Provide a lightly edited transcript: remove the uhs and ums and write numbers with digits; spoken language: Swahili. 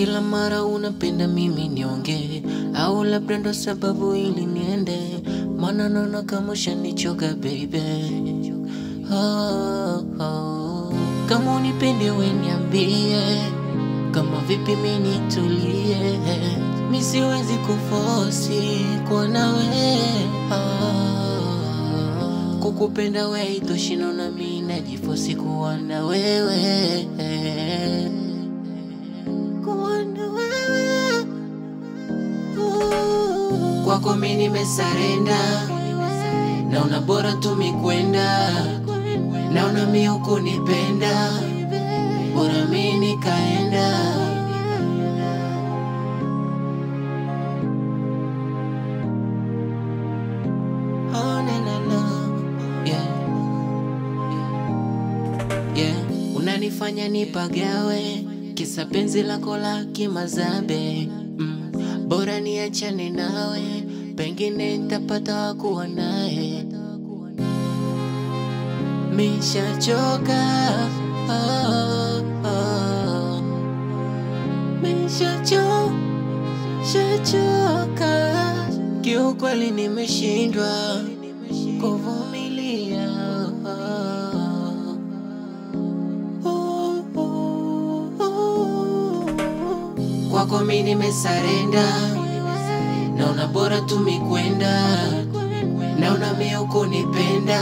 Kila mara unapenda mimi niongee, au labda ndo sababu ili niende, maana naona kama ushanichoka baby. Kama unipende we niambie, kama vipi mimi nitulie, mimi siwezi kuforce kwa nawe. Kukupenda we itoshi, naona mimi najiforce kuwa na wewe. Kwako mimi nimesarenda, naona bora tumekwenda, naona mimi hukunipenda, bora mimi nikaenda. Oh na na na, yeah, unanifanya nipagawe, kisa penzi lako la kimazabe. Bora niachane nawe, pengine nitapata kuwa naye. Mishachoka, mishachoka, kiukweli nimeshindwa kuvumilia. Kwako mimi nimesarenda, naona bora tumekwenda, naona mimi hukunipenda,